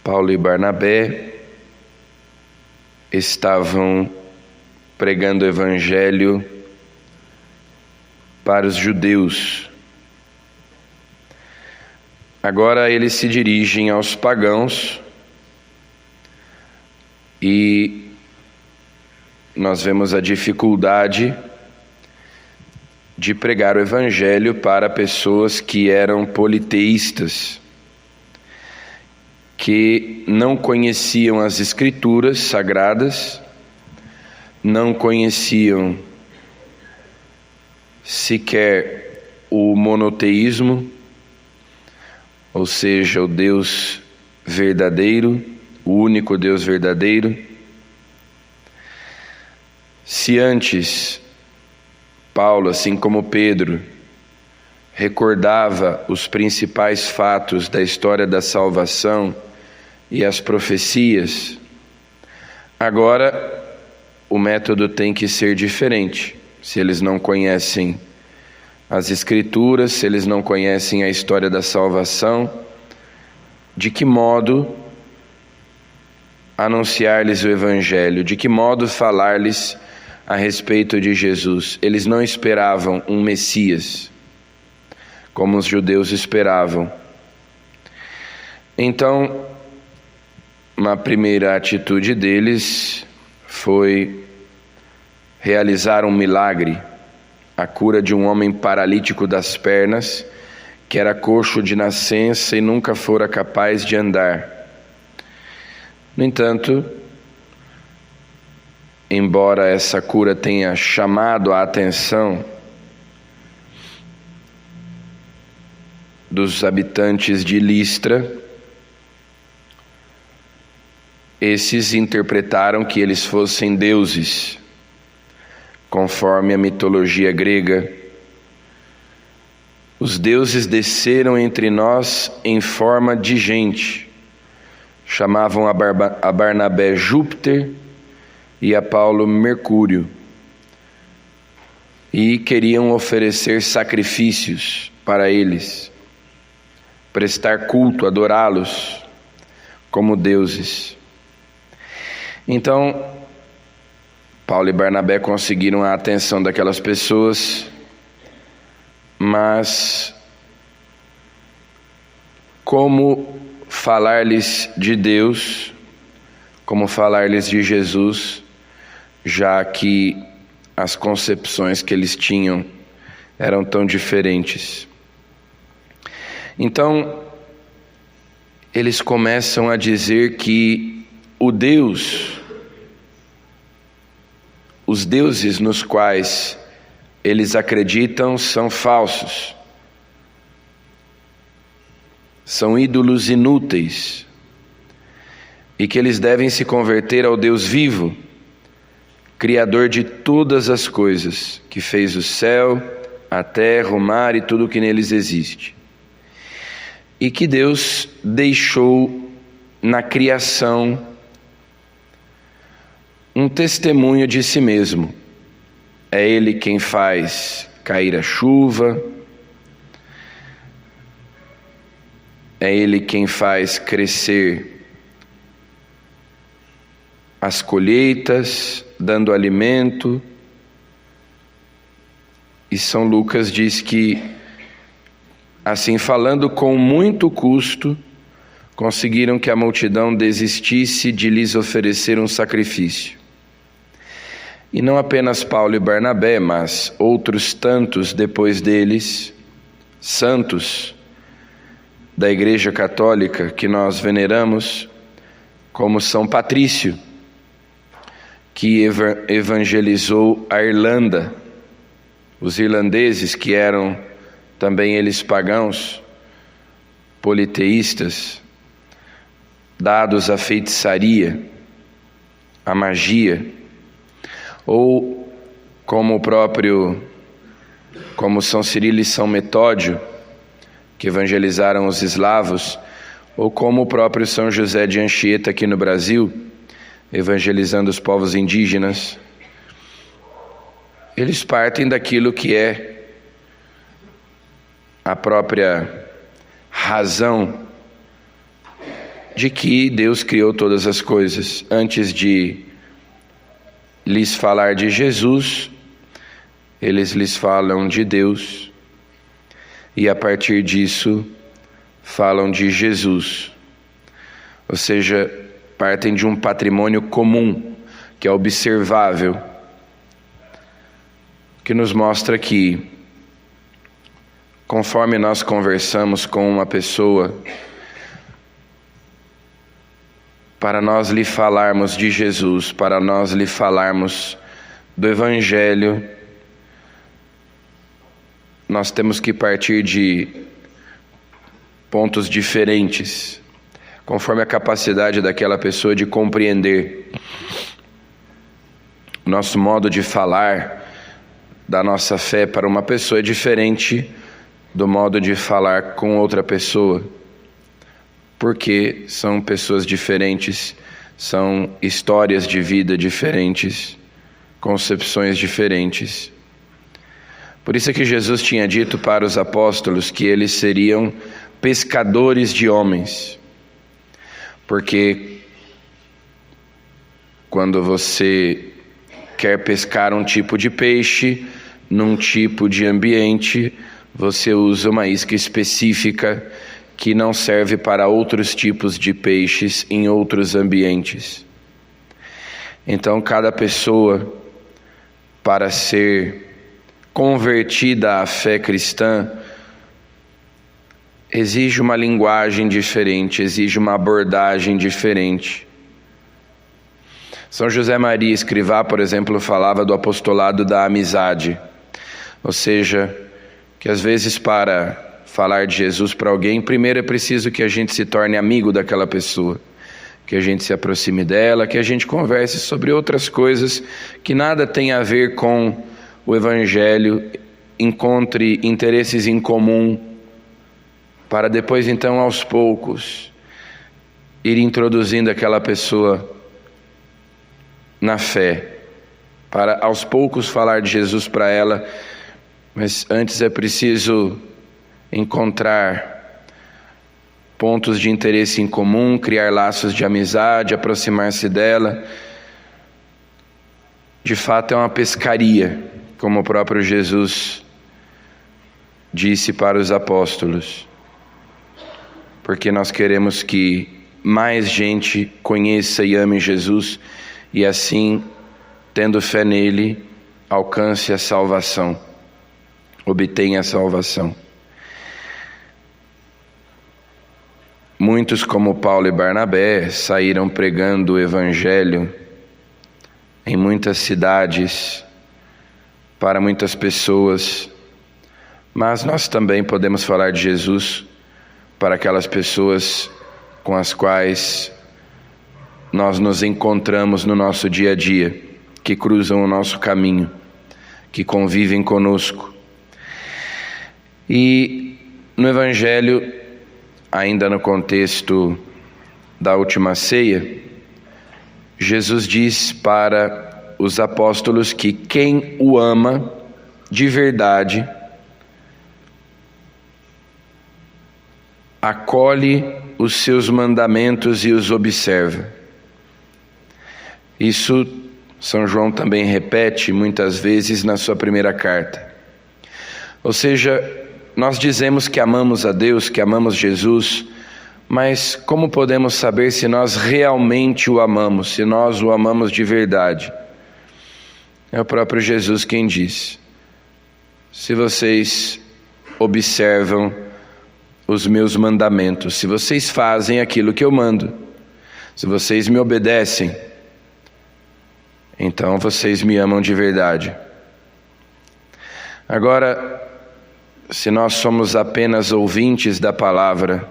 Paulo e Barnabé estavam pregando o Evangelho para os judeus. Agora eles se dirigem aos pagãos e nós vemos a dificuldade de pregar o Evangelho para pessoas que eram politeístas, que não conheciam as Escrituras Sagradas, não conheciam sequer o monoteísmo, ou seja, o Deus verdadeiro, o único Deus verdadeiro. Se antes Paulo, assim como Pedro, recordava os principais fatos da história da salvação e as profecias, agora o método tem que ser diferente. Se eles não conhecem as Escrituras, se eles não conhecem a história da salvação, de que modo anunciar-lhes o Evangelho? De que modo falar-lhes a respeito de Jesus? Eles não esperavam um Messias, como os judeus esperavam. Então, uma primeira atitude deles foi realizar um milagre, a cura de um homem paralítico das pernas, que era coxo de nascença e nunca fora capaz de andar. No entanto, embora essa cura tenha chamado a atenção dos habitantes de Listra, esses interpretaram que eles fossem deuses, conforme a mitologia grega. Os deuses desceram entre nós em forma de gente. Chamavam a Barnabé Júpiter e a Paulo Mercúrio, e queriam oferecer sacrifícios para eles, prestar culto, adorá-los como deuses. Então, Paulo e Barnabé conseguiram a atenção daquelas pessoas, mas como falar-lhes de Deus, como falar-lhes de Jesus, já que as concepções que eles tinham eram tão diferentes? Então, eles começam a dizer que os deuses nos quais eles acreditam são falsos, são ídolos inúteis, e que eles devem se converter ao Deus vivo, Criador de todas as coisas, que fez o céu, a terra, o mar e tudo o que neles existe. E que Deus deixou na criação um testemunho de si mesmo. É Ele quem faz cair a chuva, é Ele quem faz crescer as colheitas, dando alimento. E São Lucas diz que, assim falando, com muito custo, conseguiram que a multidão desistisse de lhes oferecer um sacrifício. E não apenas Paulo e Barnabé, mas outros tantos depois deles, santos da Igreja Católica que nós veneramos, como São Patrício, que evangelizou a Irlanda, os irlandeses, que eram também eles pagãos, politeístas, dados à feitiçaria, à magia. Ou como São Cirilo e São Metódio, que evangelizaram os eslavos, ou como o próprio São José de Anchieta aqui no Brasil, evangelizando os povos indígenas. Eles partem daquilo que é a própria razão de que Deus criou todas as coisas. Antes de lhes falar de Jesus, eles lhes falam de Deus, e a partir disso falam de Jesus. Ou seja, partem de um patrimônio comum, que é observável, que nos mostra que, conforme nós conversamos com uma pessoa, para nós lhe falarmos de Jesus, para nós lhe falarmos do Evangelho, nós temos que partir de pontos diferentes, conforme a capacidade daquela pessoa de compreender. Nosso modo de falar da nossa fé para uma pessoa é diferente do modo de falar com outra pessoa, porque são pessoas diferentes, são histórias de vida diferentes, concepções diferentes. Por isso é que Jesus tinha dito para os apóstolos que eles seriam pescadores de homens, porque quando você quer pescar um tipo de peixe, num tipo de ambiente, você usa uma isca específica que não serve para outros tipos de peixes em outros ambientes. Então, cada pessoa, para ser convertida à fé cristã, exige uma linguagem diferente, exige uma abordagem diferente. São José Maria Escrivá, por exemplo, falava do apostolado da amizade, ou seja, que às vezes para falar de Jesus para alguém, primeiro é preciso que a gente se torne amigo daquela pessoa, que a gente se aproxime dela, que a gente converse sobre outras coisas que nada tem a ver com o Evangelho, encontre interesses em comum, para depois então aos poucos ir introduzindo aquela pessoa na fé, para aos poucos falar de Jesus para ela, mas antes é preciso encontrar pontos de interesse em comum, criar laços de amizade, aproximar-se dela. De fato é uma pescaria, como o próprio Jesus disse para os apóstolos, porque nós queremos que mais gente conheça e ame Jesus e assim, tendo fé nele, alcance a salvação, obtenha a salvação. Muitos, como Paulo e Barnabé, saíram pregando o Evangelho em muitas cidades, para muitas pessoas, mas nós também podemos falar de Jesus para aquelas pessoas com as quais nós nos encontramos no nosso dia a dia, que cruzam o nosso caminho, que convivem conosco. E no Evangelho, ainda no contexto da última ceia, Jesus diz para os apóstolos que quem o ama de verdade acolhe os seus mandamentos e os observa. Isso São João também repete muitas vezes na sua primeira carta. Ou seja, nós dizemos que amamos a Deus, que amamos Jesus, mas como podemos saber se nós realmente o amamos, se nós o amamos de verdade? É o próprio Jesus quem diz: se vocês observam os meus mandamentos, se vocês fazem aquilo que eu mando, se vocês me obedecem, então vocês me amam de verdade. Agora, se nós somos apenas ouvintes da palavra,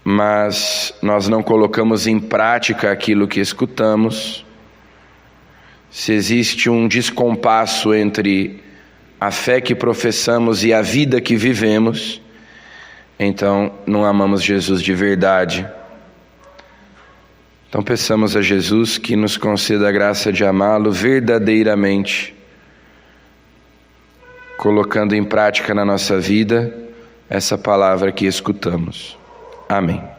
mas nós não colocamos em prática aquilo que escutamos, se existe um descompasso entre a fé que professamos e a vida que vivemos, então não amamos Jesus de verdade. Então peçamos a Jesus que nos conceda a graça de amá-lo verdadeiramente, colocando em prática na nossa vida essa palavra que escutamos. Amém.